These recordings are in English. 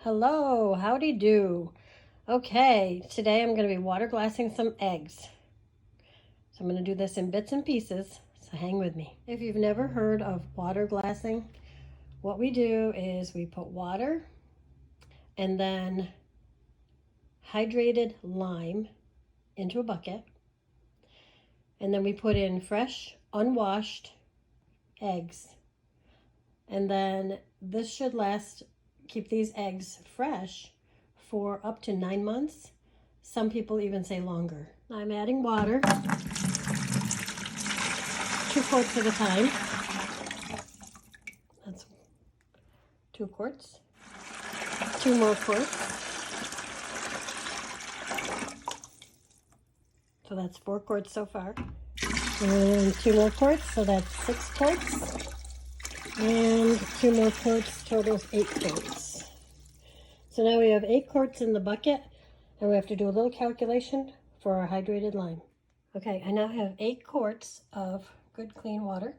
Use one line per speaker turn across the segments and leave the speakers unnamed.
Hello, howdy do. Okay, today I'm going to be water glassing some eggs. So I'm going to do this in bits and pieces, so hang with me. If you've never heard of water glassing, what we do is we put water and then hydrated lime into a bucket. And then we put in fresh, unwashed eggs. And then this should keep these eggs fresh for up to 9 months. Some people even say longer. I'm adding water, 2 quarts at a time. That's 2 quarts. 2 more quarts. So that's 4 quarts so far. And 2 more quarts, so that's 6 quarts. And 2 more quarts totals 8 quarts. So now we have 8 quarts in the bucket, and we have to do a little calculation for our hydrated lime. Okay, I now have 8 quarts of good clean water,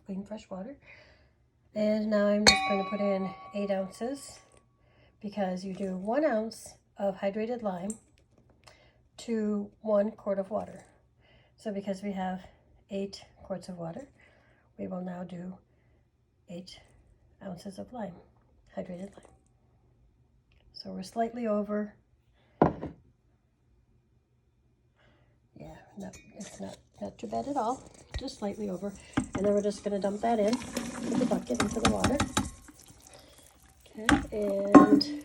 clean fresh water. And now I'm just going to put in 8 ounces, because you do 1 ounce of hydrated lime to 1 quart of water. So because we have 8 quarts of water, we will now do 8 ounces of lime, hydrated lime. So we're slightly over. Yeah, no, it's not too bad at all, just slightly over. And then we're just going to dump that in the bucket, into the water. Okay, and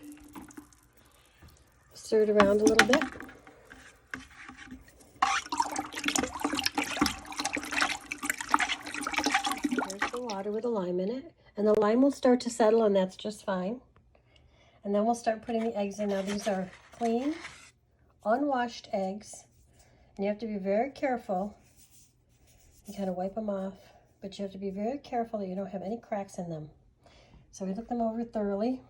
stir it around a little bit. There's the water with the lime in it. And the lime will start to settle, and that's just fine. And then we'll start putting the eggs in. Now these are clean, unwashed eggs. And you have to be very careful. You kind of wipe them off, but you have to be very careful that you don't have any cracks in them. So we look them over thoroughly,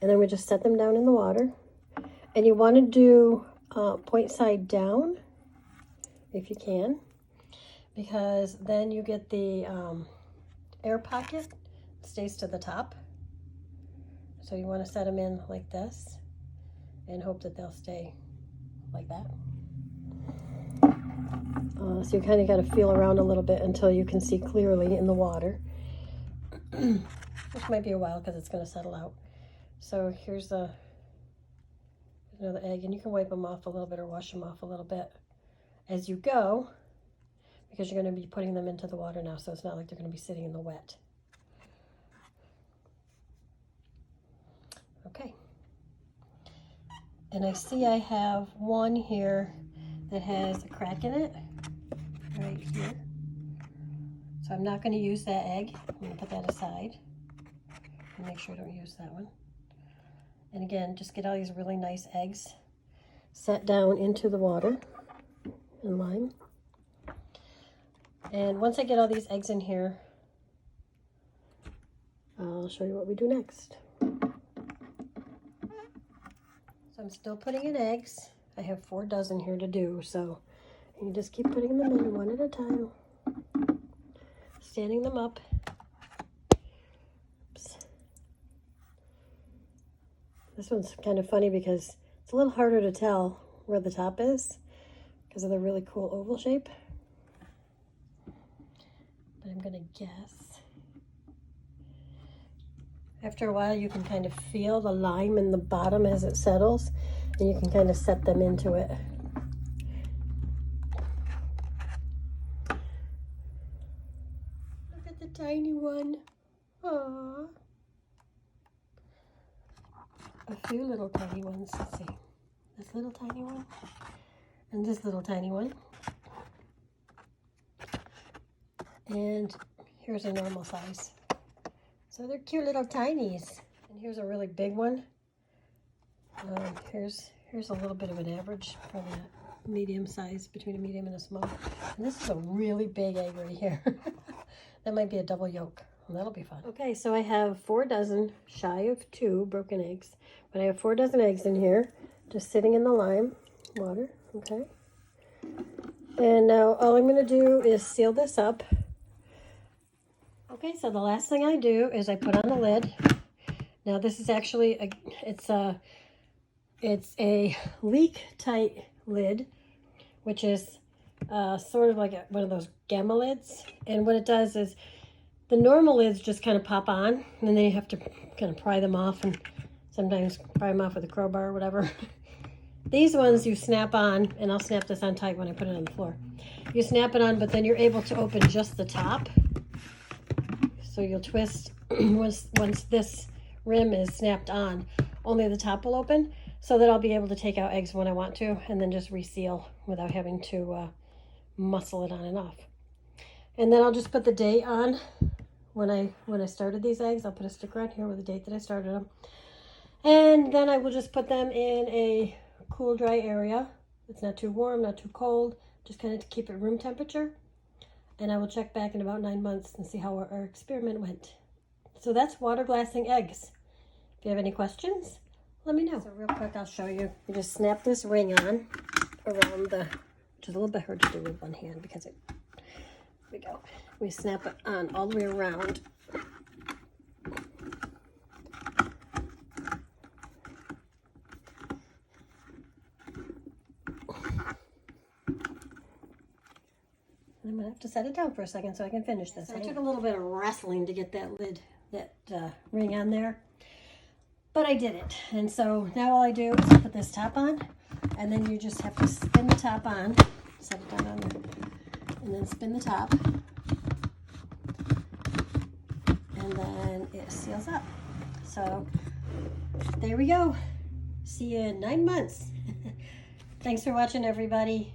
and then we just set them down in the water. And you want to do point side down, if you can, because then you get the air pocket, stays to the top. So you want to set them in like this and hope that they'll stay like that. So you kind of got to feel around a little bit until you can see clearly in the water, which might be a while because it's going to settle out. So here's another egg, and you can wipe them off a little bit or wash them off a little bit as you go, because you're going to be putting them into the water now, so it's not like they're going to be sitting in the wet. Okay. And I see I have one here that has a crack in it, right here. So I'm not going to use that egg. I'm going to put that aside and make sure I don't use that one. And again, just get all these really nice eggs set down into the water and lime. And once I get all these eggs in here, I'll show you what we do next. So I'm still putting in eggs. I have 4 dozen here to do, so you just keep putting them in one at a time, standing them up. Oops. This one's kind of funny because it's a little harder to tell where the top is because of the really cool oval shape. But I'm gonna guess. After a while, you can kind of feel the lime in the bottom as it settles, and you can kind of set them into it. Look at the tiny one. Aww. A few little tiny ones. Let's see. This little tiny one, and this little tiny one. And here's a normal size. So they're cute little tinies. And here's a really big one. Here's a little bit of an average, probably a medium size, between a medium and a small. And this is a really big egg right here. That might be a double yolk. Well, that'll be fun. Okay, so I have 4 dozen, shy of 2 broken eggs. But I have 4 dozen eggs in here, just sitting in the lime water, okay? And now all I'm gonna do is seal this up. Okay, so the last thing I do is I put on the lid. Now this is actually it's a leak tight lid, which is sort of like one of those gamma lids. And what it does is the normal lids just kind of pop on, and then you have to kind of pry them off, and sometimes pry them off with a crowbar or whatever. These ones you snap on, and I'll snap this on tight when I put it on the floor. You snap it on, but then you're able to open just the top. So you'll twist once this rim is snapped on, only the top will open, so that I'll be able to take out eggs when I want to, and then just reseal without having to muscle it on and off. And then I'll just put the date on when I started these eggs. I'll put a sticker on here with the date that I started them. And then I will just put them in a cool, dry area. It's not too warm, not too cold, just kind of to keep it room temperature. And I will check back in about 9 months and see how our experiment went. So that's water glassing eggs. If you have any questions, let me know. So real quick, I'll show you. You just snap this ring on around the, which is a little bit hard to do with one hand because it, there we go. We snap it on all the way around. I'm gonna have to set it down for a second so I can finish this. So I took a little bit of wrestling to get that lid, that ring on there, but I did it. And so now all I do is put this top on, and then you just have to spin the top on, set it down on there, and then spin the top, and then it seals up. So there we go. See you in 9 months. Thanks for watching, everybody.